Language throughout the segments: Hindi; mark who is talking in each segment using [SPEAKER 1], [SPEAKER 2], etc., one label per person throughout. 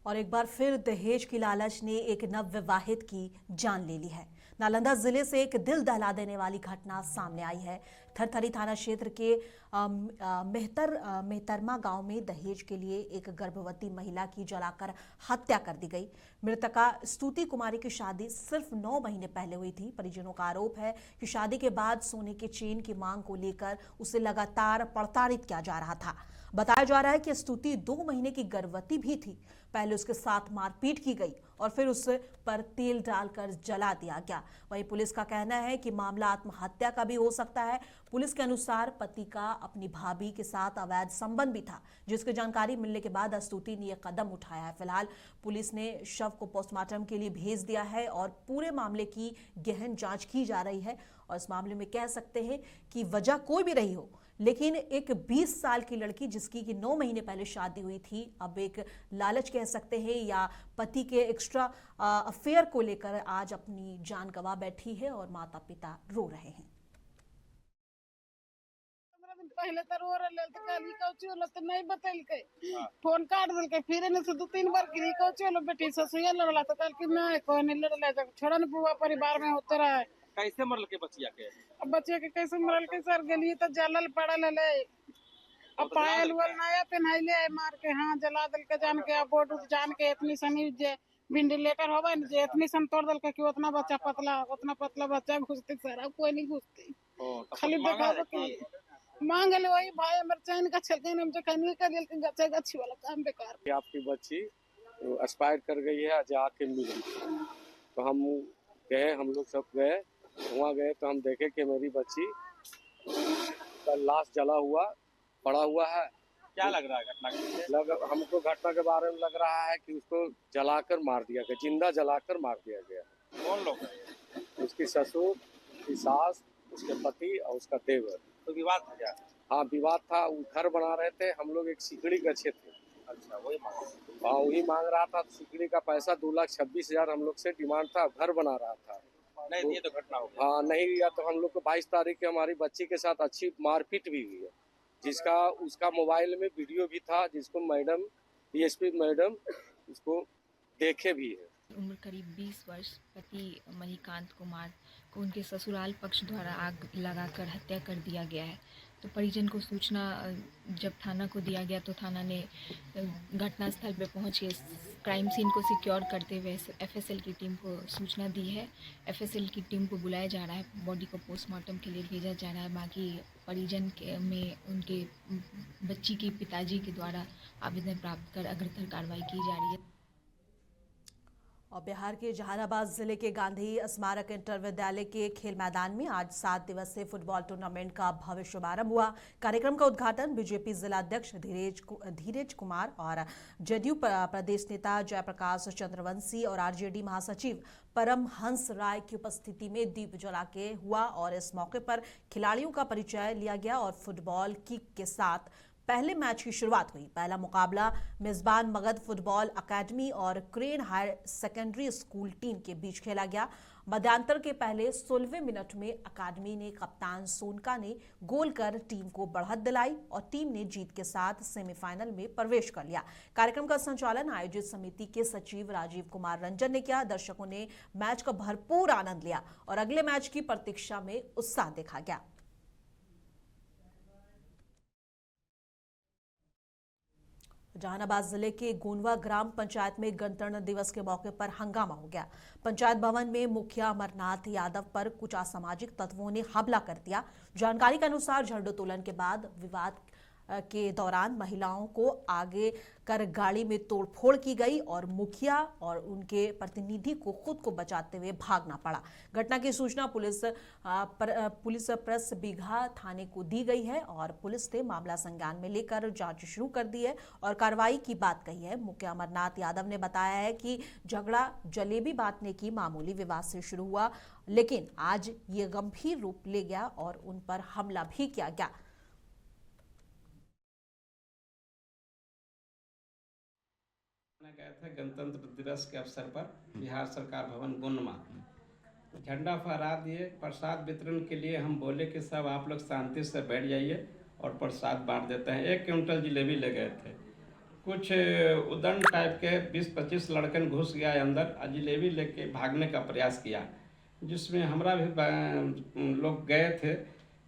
[SPEAKER 1] और एक बार फिर दहेज की लालच ने एक नवविवाहित की जान ले ली है। नालंदा जिले से एक दिल दहला देने वाली घटना सामने आई है। थरथरी थाना क्षेत्र के मेहतरमा गांव में दहेज के लिए एक गर्भवती महिला की जलाकर हत्या कर दी गई। मृतका स्तुति कुमारी की शादी सिर्फ 9 महीने पहले हुई थी। परिजनों का आरोप है कि शादी के बाद सोने के चेन की मांग को लेकर उसे लगातार प्रताड़ित किया जा रहा था। बताया जा रहा है कि स्तुति 2 महीने की गर्भवती भी थी। पहले उसके साथ मारपीट की गई और फिर उस पर तेल डालकर जला दिया गया। वहीं पुलिस का कहना है कि मामला आत्महत्या का भी हो सकता है। पुलिस के अनुसार पति का अपनी भाभी के साथ अवैध संबंध भी था, जिसकी जानकारी मिलने के बाद स्तुति ने यह कदम उठाया है। फिलहाल पुलिस ने शव को पोस्टमार्टम के लिए भेज दिया है और पूरे मामले की गहन जांच की जा रही है। और इस मामले में कह सकते हैं कि वजह कोई भी रही हो, लेकिन एक 20 साल की लड़की जिसकी कि 9 महीने पहले शादी हुई थी, अब एक लालच कह सकते हैं या पति के एक्स्ट्रा अफेयर को लेकर आज अपनी जान गंवा बैठी है और माता पिता रो रहे हैं।
[SPEAKER 2] पहले तो रो रहे तो कहली कौची होलो तो नहीं बतैलकै। फोन काट देलकै, फिर एने से 2-3 बार गिरी कौची होलो बेटी ससुया लड़ला तो कहल कि नहीं कोई नहीं लड़ला, जब छोड़ा न बुआ परिवार में होते रहे।
[SPEAKER 3] कैसे मरल के बचिया के?
[SPEAKER 2] अब बच्चे के कैसे मरल के सर गेली तो जलल पड़ल है। अब पायल उल नया पहनाइले मार के, हाँ जला दिल के जान के। अब बोर्ड जान के इतनी सनी जे वेंटिलेटर होवे न जे इतनी सन तोड़ दिल के कि उतना बच्चा पतला, उतना पतला बच्चा घुसती सर, अब कोई नहीं घुसती। खाली दिखावे कि मांग ले वही भाई हमर चैन का छलके हम जो कहीं का दिल के गच्चे गच्छी वाला काम बेकार।
[SPEAKER 4] आपकी बच्ची एक्सपायर कर गई है, जाके मिली तो हम गए, हम लोग सब गए, वहाँ गए तो हम देखे कि मेरी बच्ची का लाश जला हुआ पड़ा हुआ है।
[SPEAKER 3] क्या लग रहा है घटना के?
[SPEAKER 4] हमको घटना के बारे में लग रहा है कि उसको जलाकर मार दिया गया, जिंदा जलाकर मार दिया गया।
[SPEAKER 3] कौन लोग हैं?
[SPEAKER 4] उसकी ससुर, उसकी सास, उसके पति और उसका देवर।
[SPEAKER 3] तो विवाद था क्या?
[SPEAKER 4] हाँ विवाद था, वो घर बना रहे थे, हम लोग एक सिकड़ी गच्छे थे।
[SPEAKER 3] अच्छा, वही मांग।
[SPEAKER 4] हाँ वही मांग रहा था, सिकड़ी का पैसा 2,26,000 हम लोग से डिमांड था, घर बना रहा था।
[SPEAKER 3] नहीं दिए तो घटना हो गई।
[SPEAKER 4] हाँ नहीं दिया तो हम लोग को 22 तारीख के हमारी बच्ची के साथ अच्छी मारपीट भी हुई है, जिसका उसका मोबाइल में वीडियो भी था, जिसको मैडम डीएसपी मैडम उसको देखे भी है।
[SPEAKER 5] उम्र करीब 20 वर्ष, पति मणिकांत कुमार को उनके ससुराल पक्ष द्वारा आग लगाकर हत्या कर दिया गया है। तो परिजन को सूचना जब थाना को दिया गया तो थाना ने घटनास्थल पर पहुंच के क्राइम सीन को सिक्योर करते हुए एफएसएल की टीम को सूचना दी है। एफएसएल की टीम को बुलाया जा रहा है, बॉडी को पोस्टमार्टम के लिए भेजा जा रहा है। बाकी परिजन में उनके बच्ची के पिताजी के द्वारा आवेदन प्राप्त कर अग्रतर कार्रवाई की जा रही है।
[SPEAKER 1] और बिहार के जहानाबाद जिले के गांधी स्मारक इंटर विद्यालय के खेल मैदान में आज 7 दिवसीय फुटबॉल टूर्नामेंट का भव्य शुभारंभ हुआ। कार्यक्रम का उद्घाटन बीजेपी जिला अध्यक्ष धीरज कुमार और जदयू प्रदेश नेता जयप्रकाश चंद्रवंशी और आरजेडी महासचिव परमहंस राय की उपस्थिति में दीप जला के हुआ। और इस मौके पर खिलाड़ियों का परिचय लिया गया और फुटबॉल किक के साथ पहले मैच की शुरुआत हुई। पहला मुकाबला मेजबान मगध फुटबॉल अकेडमी और crane higher secondary school team के बीच खेला गया। मध्यांतर के पहले 16वें मिनट में अकादमी ने कप्तान सोनका ने गोल कर टीम को बढ़त दिलाई और टीम ने जीत के साथ सेमीफाइनल में प्रवेश कर लिया। कार्यक्रम का संचालन आयोजित समिति के सचिव राजीव कुमार रंजन ने किया। दर्शकों ने मैच का भरपूर आनंद लिया और अगले मैच की प्रतीक्षा में उत्साह देखा गया। जहानाबाद जिले के गोनवा ग्राम पंचायत में गणतंत्र दिवस के मौके पर हंगामा हो गया। पंचायत भवन में मुखिया अमरनाथ यादव पर कुछ असामाजिक तत्वों ने हमला कर दिया। जानकारी के अनुसार झंडोत्तोलन के बाद विवाद के दौरान महिलाओं को आगे कर गाड़ी में तोड़फोड़ की गई और मुखिया और उनके प्रतिनिधि को खुद को बचाते हुए भागना पड़ा। घटना की सूचना पुलिस प्रेस बीघा थाने को दी गई है और पुलिस ने मामला संज्ञान में लेकर जांच शुरू कर दी है और कार्रवाई की बात कही है। मुखिया अमरनाथ यादव ने बताया है कि झगड़ा जलेबी बांटने की मामूली विवाद से शुरू हुआ, लेकिन आज ये गंभीर रूप ले गया और उन पर हमला भी किया गया।
[SPEAKER 6] गया था गणतंत्र दिवस के अवसर पर बिहार सरकार भवन गोनमा झंडा फहरा दिए। प्रसाद वितरण के लिए हम बोले कि सब आप लोग शांति से बैठ जाइए और प्रसाद बांट देते हैं। 1 क्विंटल जलेबी ले गए थे। कुछ उदंड टाइप के 20-25 लड़कन घुस गया अंदर और जिलेबी लेके भागने का प्रयास किया, जिसमें हमरा भी लोग गए थे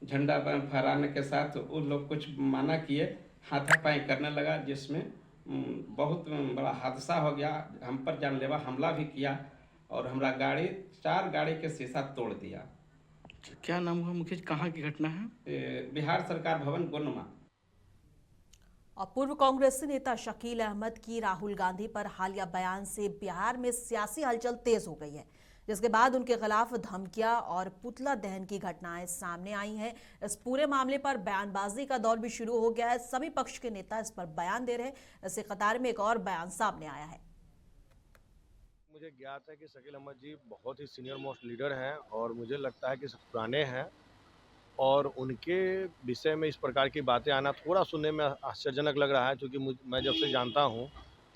[SPEAKER 6] झंडा फहराने के साथ। उन लोग कुछ माना किए, हाथापाई करने लगा, जिसमें बहुत बड़ा हादसा हो गया। हम पर जानलेवा हमला भी किया और हमारा गाड़ी 4 गाड़ी के शीशा तोड़ दिया।
[SPEAKER 7] क्या नाम हुआ मुकेश, कहाँ की घटना है?
[SPEAKER 6] बिहार सरकार भवन गोनमा।
[SPEAKER 1] और पूर्व कांग्रेसी नेता शकील अहमद की राहुल गांधी पर हालिया बयान से बिहार में सियासी हलचल तेज हो गई है, जिसके बाद उनके खिलाफ धमकियां और पुतला दहन की घटनाएं सामने आई हैं। इस पूरे मामले पर बयानबाजी का दौर भी शुरू हो गया है। सभी पक्ष के नेता इस पर बयान दे रहे हैं। इसी कतार में एक और बयान सामने आया है।
[SPEAKER 8] मुझे ज्ञात है कि शकील अहमद जी बहुत ही सीनियर मोस्ट लीडर हैं और मुझे लगता है कि पुराने हैं और उनके विषय में इस प्रकार की बातें आना थोड़ा सुनने में आश्चर्यजनक लग रहा है, क्योंकि मैं जब से जानता हूं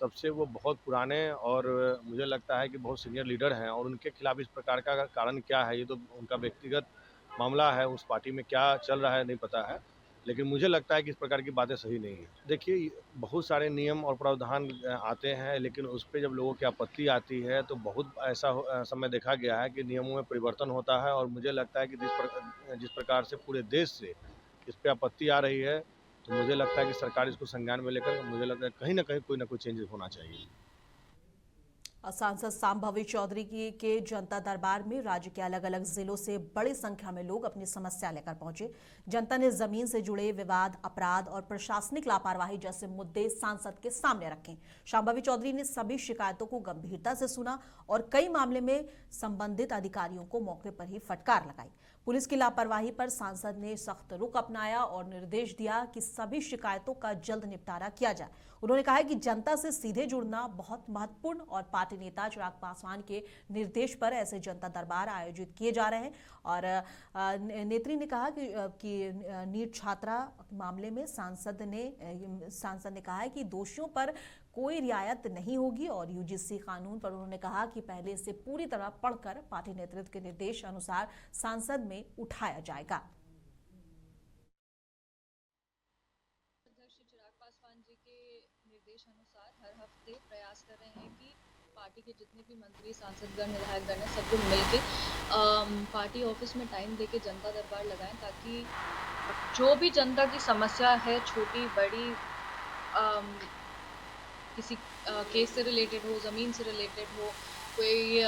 [SPEAKER 8] तब से वो बहुत पुराने और मुझे लगता है कि बहुत सीनियर लीडर हैं। और उनके खिलाफ इस प्रकार का कारण क्या है, ये तो उनका व्यक्तिगत मामला है, उस पार्टी में क्या चल रहा है नहीं पता है, लेकिन मुझे लगता है कि इस प्रकार की बातें सही नहीं है। देखिए, बहुत सारे नियम और प्रावधान आते हैं, लेकिन उस पर जब लोगों की आपत्ति आती है तो बहुत ऐसा समय देखा गया है कि नियमों में परिवर्तन होता है। और मुझे लगता है कि जिस प्रकार से पूरे देश से इस पर आपत्ति आ रही है, तो मुझे लगता है कि सरकार इसको संज्ञान में लेकर मुझे लगता है कहीं ना कहीं कोई ना कोई चेंजेस होना चाहिए।
[SPEAKER 1] सांसद सांभवी चौधरी के जनता दरबार में राज्य के अलग अलग जिलों से बड़ी संख्या में लोग अपनी समस्या लेकर पहुंचे। जनता ने जमीन से जुड़े विवाद, अपराध और प्रशासनिक लापरवाही जैसे मुद्दे सांसद के सामने रखे। सांभवी चौधरी ने सभी शिकायतों को गंभीरता से सुना और कई मामले में संबंधित अधिकारियों को मौके पर ही फटकार लगाई। पुलिस की लापरवाही पर सांसद ने सख्त रुख अपनाया और निर्देश दिया कि सभी शिकायतों का जल्द निपटारा किया जाए। उन्होंने कहा कि जनता से सीधे जुड़ना बहुत महत्वपूर्ण और पार्टी नेता चिराग पासवान के निर्देश पर ऐसे जनता दरबार आयोजित किए जा रहे हैं। और नेत्री ने कहा कि नीट छात्रा मामले में सांसद ने कहा है कि दोषियों पर कोई रियायत नहीं होगी और यूजीसी कानून पर उन्होंने कहा कि पहले से पूरी तरह पढ़कर पार्टी नेतृत्व के निर्देश अनुसार संसद में उठाया जाएगा।
[SPEAKER 5] अध्यक्ष चिराग पासवान जी के निर्देश अनुसार हर हफ्ते प्रयास कर रहे हैं कि पार्टी के जितने भी मंत्री, सांसदगण, विधायकगण हैं, सब लोग मिलकर पार्टी ऑफिस में टाइम देके जनता दरबार लगाएं, ताकि जो भी जनता की समस्या है, छोटी बड़ी, किसी केस से रिलेटेड हो, ज़मीन से रिलेटेड हो, कोई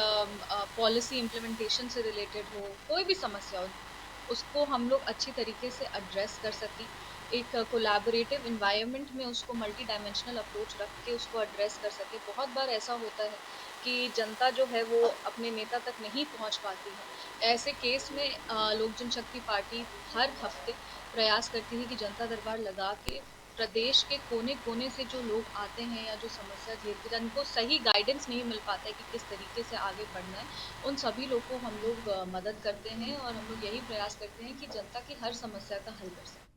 [SPEAKER 5] पॉलिसी इम्प्लीमेंटेशन से रिलेटेड हो, कोई भी समस्या हो, उसको हम लोग अच्छी तरीके से एड्रेस कर सकें। एक कोलैबोरेटिव एनवायरनमेंट में उसको मल्टी डायमेंशनल अप्रोच रख के उसको एड्रेस कर सके। बहुत बार ऐसा होता है कि जनता जो है वो अपने नेता तक नहीं पहुंच पाती है। ऐसे केस में लोक जनशक्ति पार्टी हर हफ्ते प्रयास करती है कि जनता दरबार लगा के प्रदेश के कोने कोने से जो लोग आते हैं या जो समस्या झेलते हैं, जिनको सही गाइडेंस नहीं मिल पाता है कि किस तरीके से आगे बढ़ना है, उन सभी लोग को हम लोग मदद करते हैं और हम लोग यही प्रयास करते हैं कि जनता की हर समस्या का हल कर सकें।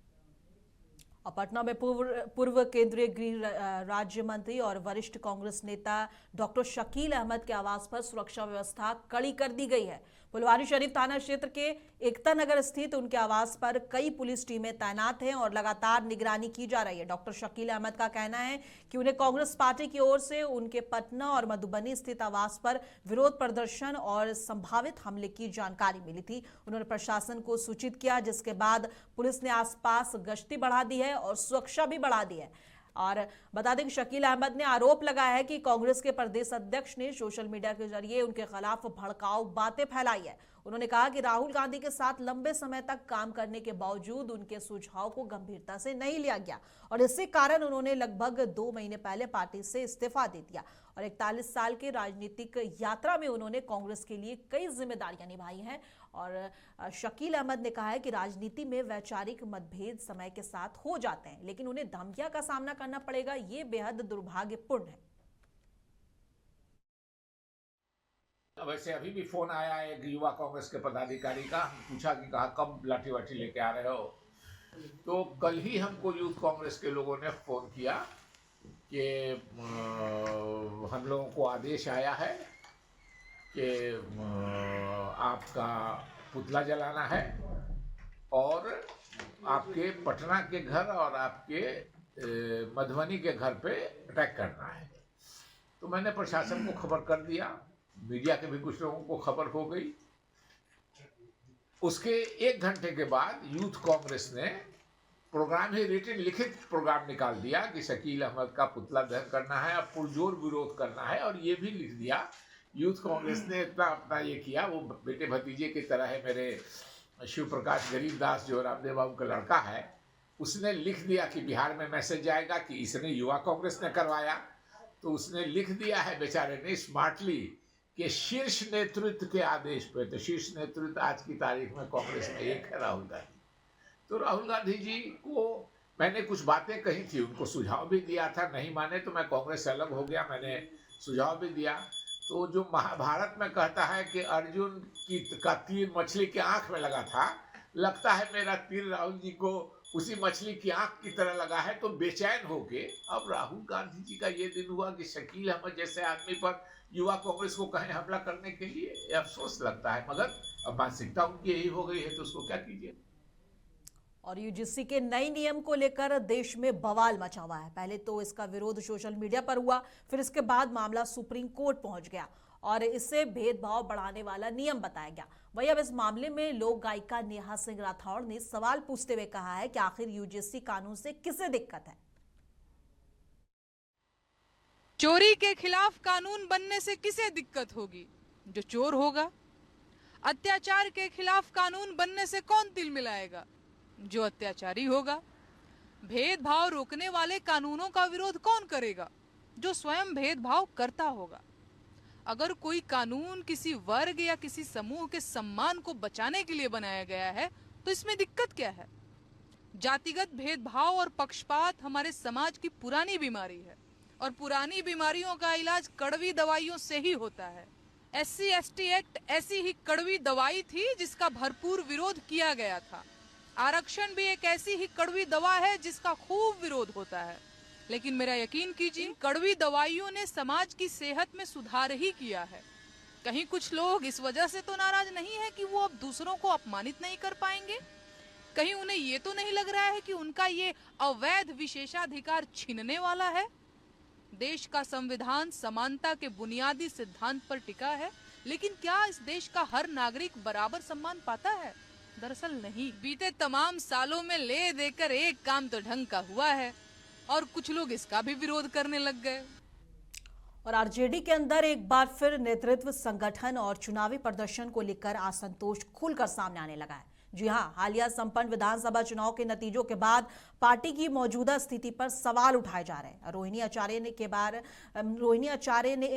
[SPEAKER 1] और पटना में पूर्व केंद्रीय गृह राज्य मंत्री और वरिष्ठ कांग्रेस नेता डॉक्टर शकील अहमद के आवास पर सुरक्षा व्यवस्था कड़ी कर दी गई है। फुलवारी शरीफ थाना क्षेत्र के एकता नगर स्थित उनके आवास पर कई पुलिस टीमें तैनात हैं और लगातार निगरानी की जा रही है। डॉक्टर शकील अहमद का कहना है कि उन्हें कांग्रेस पार्टी की ओर से उनके पटना और मधुबनी स्थित आवास पर विरोध प्रदर्शन और संभावित हमले की जानकारी मिली थी। उन्होंने प्रशासन को सूचित किया, जिसके बाद पुलिस ने आसपास गश्ती बढ़ा दी है और सुरक्षा भी बढ़ा दी है। और बता दें कि शकील अहमद ने आरोप लगाया है कि कांग्रेस के प्रदेश अध्यक्ष ने सोशल मीडिया के जरिए उनके खिलाफ भड़काऊ बातें फैलाई है। उन्होंने कहा कि राहुल गांधी के साथ लंबे समय तक काम करने के बावजूद उनके सुझाव को गंभीरता से नहीं लिया गया और इसी कारण उन्होंने लगभग 2 महीने पहले पार्टी से इस्तीफा दे दिया। और 41 साल के राजनीतिक यात्रा में उन्होंने कांग्रेस के लिए कई जिम्मेदारियां निभाई हैं। और शकील अहमद ने कहा है कि राजनीति में वैचारिक मतभेद समय के साथ हो जाते हैं, लेकिन उन्हें धमकियां का सामना करना पड़ेगा, ये बेहद दुर्भाग्यपूर्ण है।
[SPEAKER 9] वैसे अभी भी फोन आया है एक युवा कांग्रेस के पदाधिकारी का, पूछा कि कहा कब लाठी वाठी लेके आ रहे हो। तो कल ही हमको यूथ कांग्रेस के लोगों ने फोन किया कि हम लोगों को आदेश आया है कि आपका पुतला जलाना है और आपके पटना के घर और आपके मधुबनी के घर पे अटैक करना है। तो मैंने प्रशासन को खबर कर दिया, मीडिया के भी कुछ लोगों को खबर हो गई। उसके 1 घंटे के बाद यूथ कांग्रेस ने प्रोग्राम ही रिटन लिखित प्रोग्राम निकाल दिया कि शकील अहमद का पुतला दहन करना है, अब पुरजोर विरोध करना है। और ये भी लिख दिया, यूथ कांग्रेस ने इतना अपना ये किया, वो बेटे भतीजे की तरह है मेरे शिव प्रकाश गरीबदास जो रामदेव बाबू का लड़का है, उसने लिख दिया कि बिहार में मैसेज जाएगा कि इसने युवा कांग्रेस ने करवाया। तो उसने लिख दिया है बेचारे ने स्मार्टली कि शीर्ष नेतृत्व के आदेश पे, तो शीर्ष नेतृत्व आज की तारीख में कांग्रेस में एक है, राहुल गांधी। तो राहुल गांधी जी को मैंने कुछ बातें कही थी, उनको सुझाव भी दिया था, नहीं माने तो मैं कांग्रेस से अलग हो गया, मैंने सुझाव भी दिया। तो जो महाभारत में कहता है कि अर्जुन का तीर मछली की आंख में लगा था, लगता है मेरा तीर राहुल जी को उसी मछली की आंख की तरह लगा है। तो बेचैन होके अब राहुल गांधी जी का ये दिन हुआ कि शकील अहमद जैसे आदमी पर युवा कांग्रेस को कहें हमला करने के लिए, अफसोस लगता है। मगर अब मानसिकता उनकी यही हो गई है तो उसको क्या कीजिए।
[SPEAKER 1] और यूजीसी के नए नियम को लेकर देश में बवाल मचा हुआ है। पहले तो इसका विरोध सोशल मीडिया पर हुआ, फिर इसके बाद मामला सुप्रीम कोर्ट पहुंच गया और इसे भेदभाव बढ़ाने वाला नियम बताया गया। वहीं अब इस मामले में लोक गायिका नेहा सिंह राठौड़ ने सवाल पूछते हुए कहा है कि आखिर यूजीसी कानून से किसे दिक्कत है।
[SPEAKER 10] चोरी के खिलाफ कानून बनने से किसे दिक्कत होगी? जो चोर होगा। अत्याचार के खिलाफ कानून बनने से कौन तिल मिलाएगा? जो अत्याचारी होगा। भेदभाव रोकने वाले कानूनों का विरोध कौन करेगा? जो स्वयं भेदभाव करता होगा। अगर कोई कानून किसी वर्ग या किसी समूह के सम्मान को बचाने के लिए बनाया गया है तो इसमें दिक्कत क्या है? जातिगत भेदभाव और पक्षपात हमारे समाज की पुरानी बीमारी है और पुरानी बीमारियों का इलाज कड़वी दवाइयों से ही होता है। SC/ST एक्ट ऐसी ही कड़वी दवाई थी जिसका भरपूर विरोध किया गया था। आरक्षण भी एक ऐसी ही कड़वी दवा है जिसका खूब विरोध होता है। लेकिन मेरा यकीन कीजिए, कड़वी दवाइयों ने समाज की सेहत में सुधार ही किया है। कहीं कुछ लोग इस वजह से तो नाराज नहीं है कि वो अब दूसरों को अपमानित नहीं कर पाएंगे? कहीं उन्हें ये तो नहीं लग रहा है कि उनका ये अवैध विशेषाधिकार छीनने वाला है? देश का संविधान समानता के बुनियादी सिद्धांत पर टिका है, लेकिन क्या इस देश का हर नागरिक बराबर सम्मान पाता है? दरअसल नहीं। बीते तमाम सालों में ले देकर एक काम तो ढंग का हुआ है और कुछ लोग इसका भी विरोध करने लग गए।
[SPEAKER 1] और आरजेडी के अंदर एक बार फिर नेतृत्व, संगठन और चुनावी प्रदर्शन को लेकर असंतोष खुलकर सामने आने लगा है। जी हां, हालिया संपन्न विधानसभा चुनाव के नतीजों के बाद पार्टी की मौजूदा स्थिति पर सवाल उठाए जा रहे हैं। रोहिणी आचार्य ने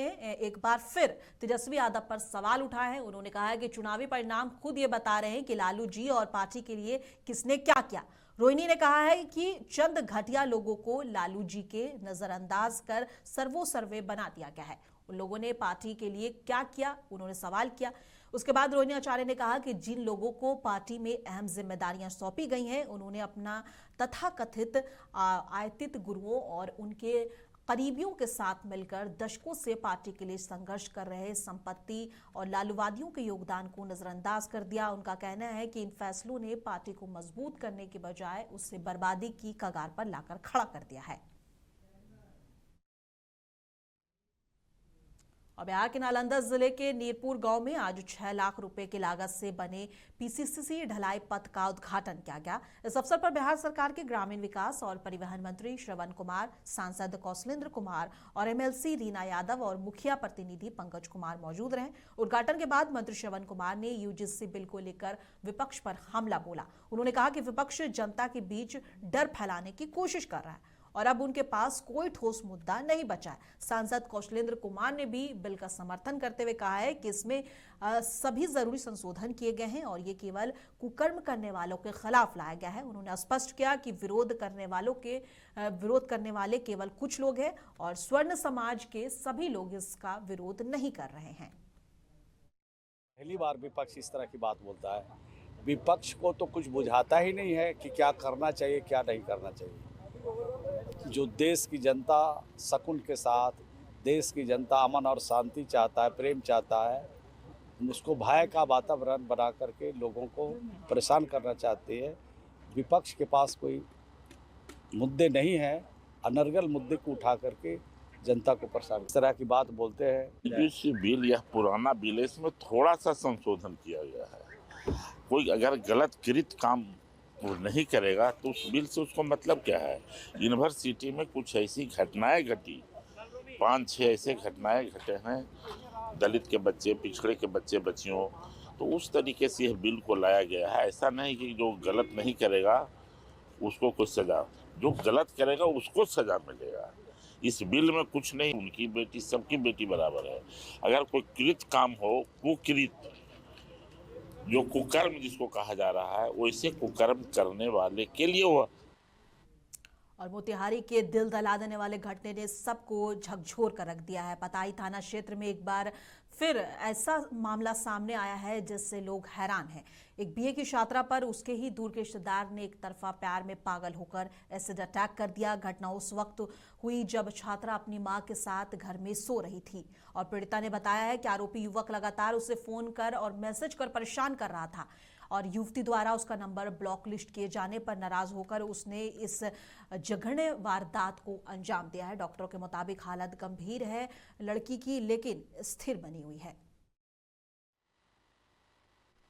[SPEAKER 1] एक बार फिर तेजस्वी यादव पर सवाल उठाए हैं। उन्होंने कहा है कि चुनावी परिणाम खुद ये बता रहे हैं कि लालू जी और पार्टी के लिए किसने क्या किया। रोहिणी ने कहा है कि चंद घटिया लोगों को लालू जी के नजरअंदाज कर सर्वे बना दिया गया है। उन लोगों ने पार्टी के लिए क्या किया, उन्होंने सवाल किया। उसके बाद रोहिणी आचार्य ने कहा कि जिन लोगों को पार्टी में अहम जिम्मेदारियां सौंपी गई हैं, उन्होंने अपना तथाकथित आयतित गुरुओं और उनके करीबियों के साथ मिलकर दशकों से पार्टी के लिए संघर्ष कर रहे संपत्ति और लालूवादियों के योगदान को नजरअंदाज कर दिया। उनका कहना है कि इन फैसलों ने पार्टी को मजबूत करने के बजाय उससे बर्बादी की कगार पर लाकर खड़ा कर दिया है। और बिहार के नालंदा जिले के नीरपुर गांव में आज 6 लाख रुपए की लागत से बने PCCC ढलाई पथ का उद्घाटन किया गया। इस अवसर पर बिहार सरकार के ग्रामीण विकास और परिवहन मंत्री श्रवण कुमार, सांसद कौशलेंद्र कुमार और MLC रीना यादव और मुखिया प्रतिनिधि पंकज कुमार मौजूद रहे। उद्घाटन के बाद मंत्री श्रवण कुमार ने UGC बिल को लेकर विपक्ष पर हमला बोला। उन्होंने कहा कि विपक्ष जनता के बीच डर फैलाने की कोशिश कर रहा है और अब उनके पास कोई ठोस मुद्दा नहीं बचा है। सांसद कौशलेंद्र कुमार ने भी बिल का समर्थन करते हुए कहा है कि इसमें सभी जरूरी संशोधन किए गए हैं और ये केवल कुकर्म करने वालों के खिलाफ लाया गया है। उन्होंने स्पष्ट किया कि विरोध करने वाले केवल कुछ लोग हैं और स्वर्ण समाज के सभी लोग इसका विरोध नहीं कर रहे हैं।
[SPEAKER 11] पहली बार विपक्ष इस तरह की बात बोलता है। विपक्ष को तो कुछ बुझाता ही नहीं है कि क्या करना चाहिए, क्या नहीं करना चाहिए। जो देश की जनता सकून के साथ, देश की जनता अमन और शांति चाहता है, प्रेम चाहता है, उसको भय का वातावरण बना करके लोगों को परेशान करना चाहती है। विपक्ष के पास कोई मुद्दे नहीं हैं, अनर्गल मुद्दे को उठा करके जनता को परेशान इस तरह की बात बोलते हैं।
[SPEAKER 12] इस बिल यह पुराना बिल है, इसमें थोड़ा सा संशोधन किया गया है। कोई अगर गलत कृत काम वो नहीं करेगा तो उस बिल से उसको मतलब क्या है। यूनिवर्सिटी में कुछ ऐसी घटनाएं घटी, 5-6 ऐसे घटनाएं घटे हैं, दलित के बच्चे, पिछड़े के बच्चे बच्चियों, तो उस तरीके से यह बिल को लाया गया है। ऐसा नहीं कि जो गलत नहीं करेगा उसको कुछ सजा, जो गलत करेगा उसको सजा मिलेगा। इस बिल में कुछ नहीं, उनकी बेटी सबकी बेटी बराबर है। अगर कोई कृत काम हो, कुकृत, जो कुकर्म जिसको कहा जा रहा है, वैसे कुकर्म करने वाले के लिए वो।
[SPEAKER 1] और मोतिहारी के दिल दहला देने वाले घटने ने सबको झकझोर कर रख दिया है। पताई थाना क्षेत्र में एक बार फिर ऐसा मामला सामने आया है जिससे लोग हैरान हैं। एक बीए की छात्रा पर उसके ही दूर के रिश्तेदार ने एक तरफा प्यार में पागल होकर एसिड अटैक कर दिया। घटना उस वक्त हुई जब छात्रा अपनी मां के साथ घर में सो रही थी और पीड़िता ने बताया है कि आरोपी युवक लगातार उसे फोन कर और मैसेज कर परेशान कर रहा था और युवती द्वारा उसका नंबर ब्लॉक लिस्ट किए जाने पर नाराज होकर उसने इस जघन्य वारदात को अंजाम दिया है। डॉक्टरों के मुताबिक हालत गंभीर है लड़की की, लेकिन स्थिर बनी हुई है।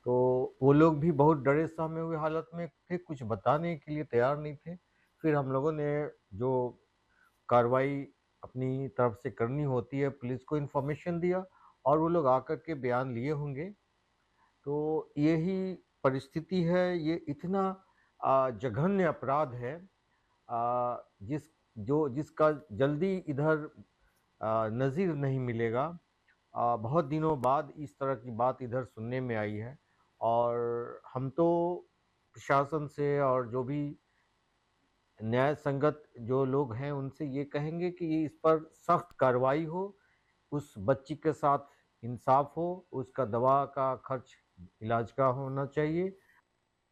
[SPEAKER 13] तो वो लोग भी बहुत डरे सहमे हुए हालत में थे, कुछ बताने के लिए तैयार नहीं थे। फिर हम लोगों ने जो कार्रवाई अपनी तरफ से करनी होती है, पुलिस को इन्फॉर्मेशन दिया और वो लोग आकर के बयान लिए होंगे। तो यही परिस्थिति है, ये इतना जघन्य अपराध है जिसका जल्दी इधर नज़ीर नहीं मिलेगा। बहुत दिनों बाद इस तरह की बात इधर सुनने में आई है और हम तो प्रशासन से और जो भी न्याय संगत जो लोग हैं उनसे ये कहेंगे कि इस पर सख्त कार्रवाई हो, उस बच्ची के साथ इंसाफ हो, उसका दवा का खर्च इलाज का होना चाहिए